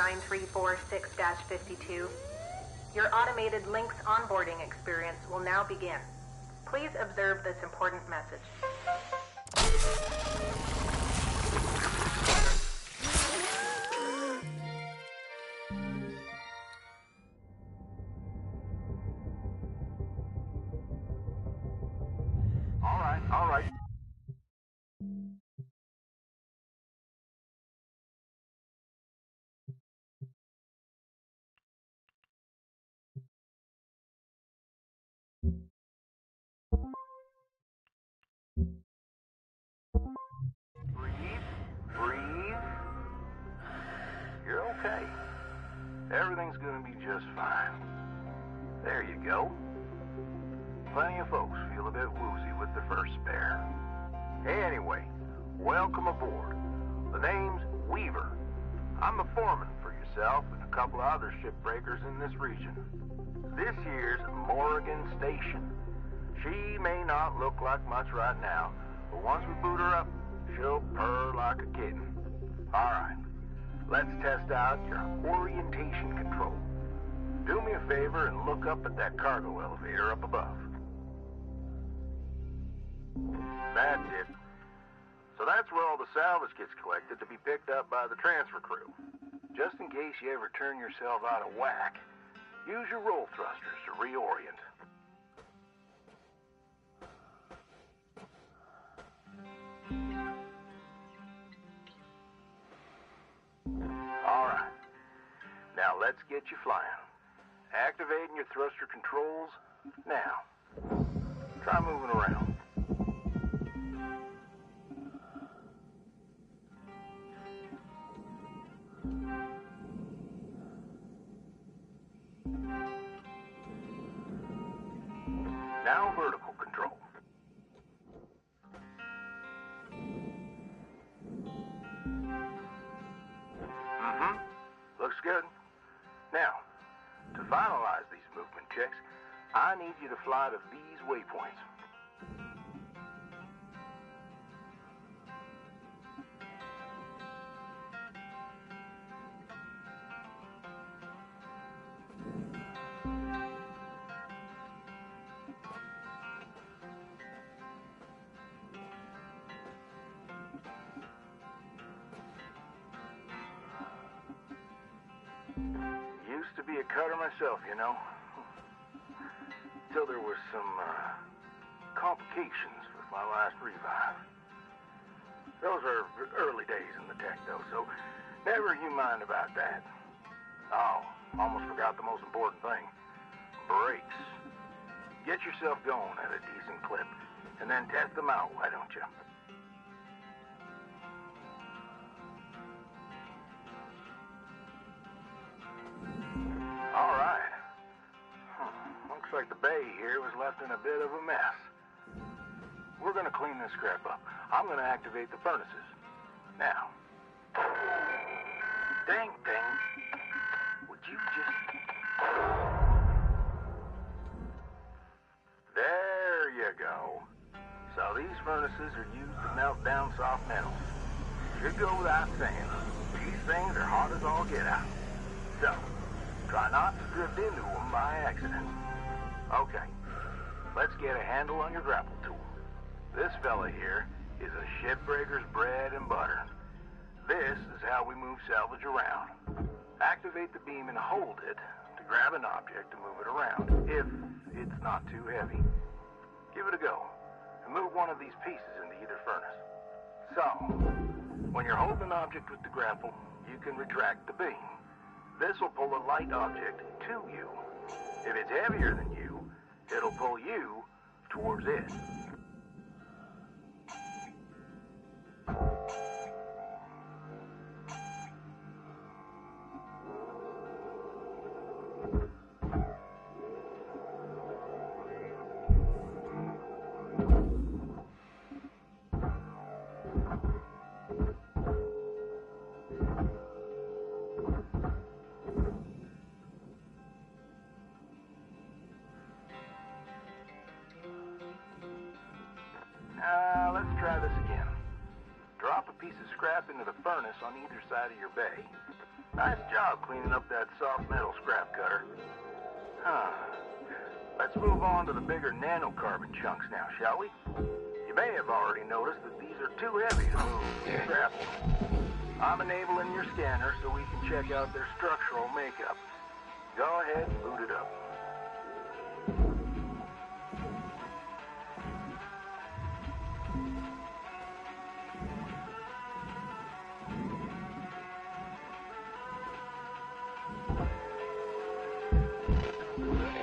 9346-52. Your automated Lynx onboarding experience will now begin. Please observe this important message. All right. Breathe. You're okay. Everything's gonna be just fine. There you go. Plenty of folks feel a bit woozy with their first spare. Anyway, welcome aboard. The name's Weaver. I'm the foreman for yourself and a couple of other shipbreakers in this region. This here's Morrigan Station. She may not look like much right now, but once we boot her up, she'll purr like a kitten. All right, let's test out your orientation control. Do me a favor and look up at that cargo elevator up above. That's it. So that's where all the salvage gets collected to be picked up by the transfer crew. Just in case you ever turn yourself out of whack, use your roll thrusters to reorient. All right. Now let's get you flying. Activating your thruster controls now. Try moving around. Now vertical control. Looks good. Now, to finalize these movement checks, I need you to fly to these waypoints. Used to be a cutter myself, you know. Till there was some complications with my last revive. Those are early days in the tech, though, so never you mind about that. Oh, almost forgot the most important thing. Brakes. Get yourself going at a decent clip, and then test them out, why don't you? All right. Looks like the bay here was left in a bit of a mess. We're gonna clean this crap up. I'm gonna activate the furnaces. Now. Dang thing. Would you just... There you go. So these furnaces are used to melt down soft metals. Should go without saying. These things are hot as all get out. So, try not to drift into them by accident. Okay, let's get a handle on your grapple tool. This fella here is a shipbreaker's bread and butter. This is how we move salvage around. Activate the beam and hold it to grab an object to move it around, if it's not too heavy. Give it a go, and move one of these pieces into either furnace. So, when you're holding an object with the grapple, you can retract the beam. This will pull a light object to you. If it's heavier than you, it'll pull you towards it. Let's try this again. Drop a piece of scrap into the furnace on either side of your bay. Nice job cleaning up that soft metal scrap cutter. Huh. Let's move on to the bigger nanocarbon chunks now, shall we? You may have already noticed that these are too heavy to move and grapple. I'm enabling your scanner so we can check out their structural makeup. Go ahead and boot it up.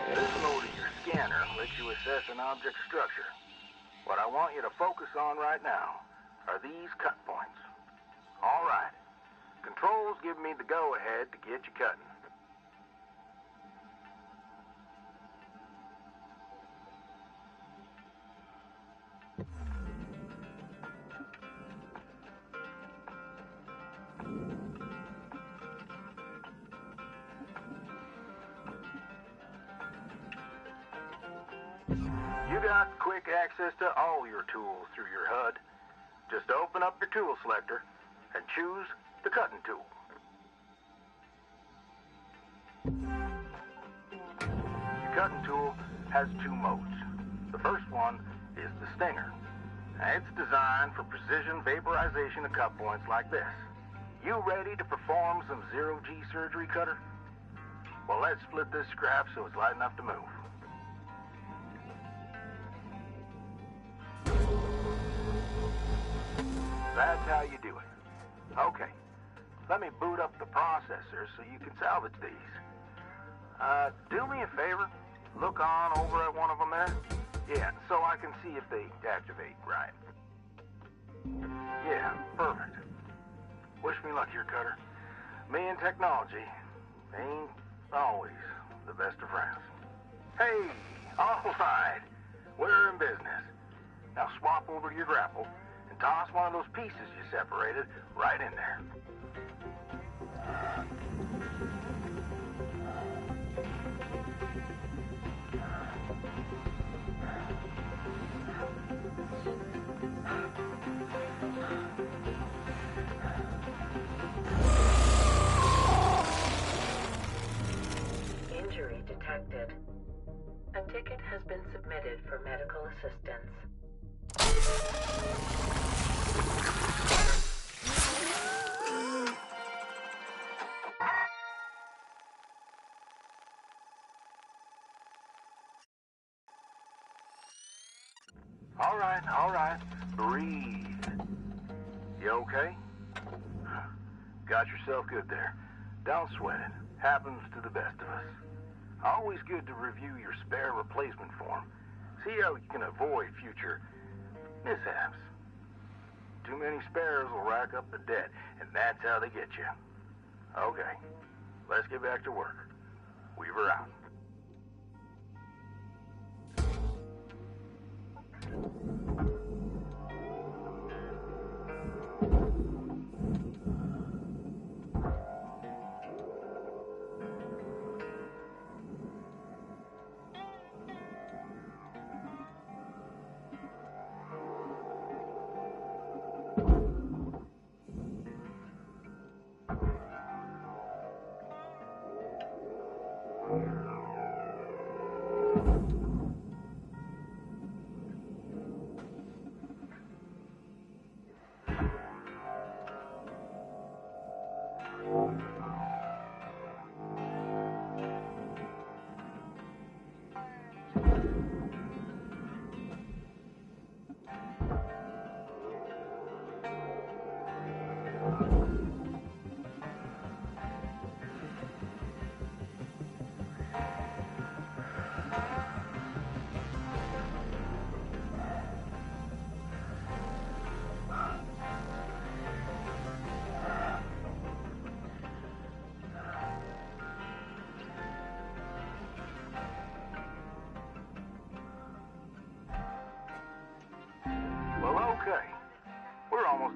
This mode of your scanner lets you assess an object's structure. What I want you to focus on right now are these cut points. All right. Controls give me the go-ahead to get you cutting. You got quick access to all your tools through your HUD. Just open up your tool selector and choose the cutting tool. The cutting tool has two modes. The first one is the Stinger. It's designed for precision vaporization of cut points like this. You ready to perform some zero-G surgery, Cutter? Well, let's split this scrap so it's light enough to move. That's how you do it. Okay. Let me boot up the processor so you can salvage these. Do me a favor. Look on over at one of them there. Yeah, so I can see if they activate right. Yeah, perfect. Wish me luck here, Cutter. Me and technology ain't always the best of friends. Hey, all right. We're in business. Now swap over to your grapple and toss one of those pieces you separated right in there. Injury detected. A ticket has been submitted for medical assistance. All right. Breathe. You okay? Got yourself good there. Don't sweat it. Happens to the best of us. Always good to review your spare replacement form. See how you can avoid future mishaps. Too many spares will rack up the debt, and that's how they get you. Okay, let's get back to work. Weaver out.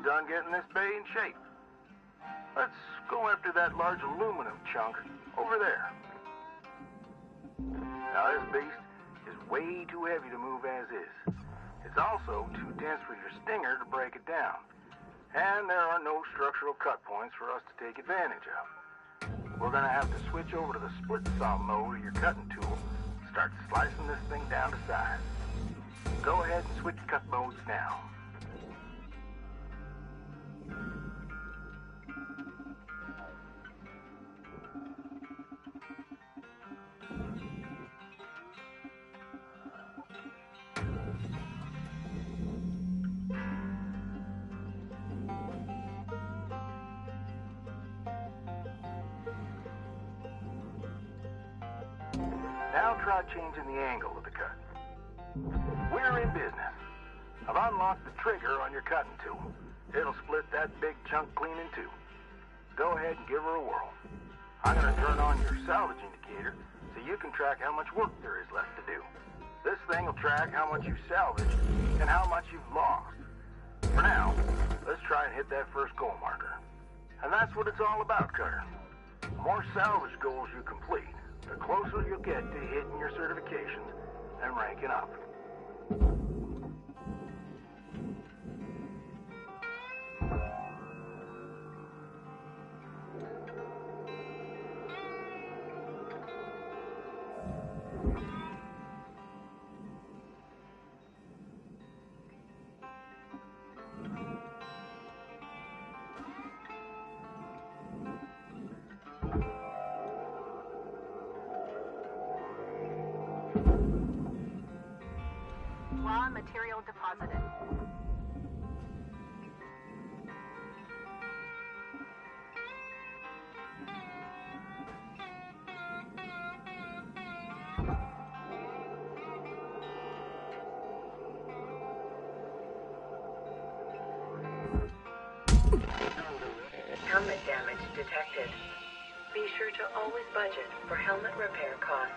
Done getting this bay in shape. Let's go after that large aluminum chunk over there. Now this beast is way too heavy to move as is. It's also too dense for your stinger to break it down. And there are no structural cut points for us to take advantage of. we're gonna have to switch over to the split saw mode of your cutting tool. Start slicing this thing down to size. Go ahead and switch cut modes now. Now try changing the angle of the cut. We're in business. I've unlocked the trigger on your cutting tool. It'll split that big chunk clean in two. Go ahead and give her a whirl. I'm going to turn on your salvage indicator so you can track how much work there is left to do. This thing will track how much you've salvaged and how much you've lost. For now, let's try and hit that first goal marker. And that's what it's all about, Cutter. The more salvage goals you complete, the closer you'll get to hitting your certifications and ranking up. Raw material deposited. Helmet damage detected. Be sure to always budget for helmet repair costs.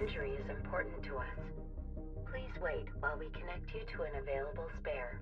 Injury is important to us. Please wait while we connect you to an available spare.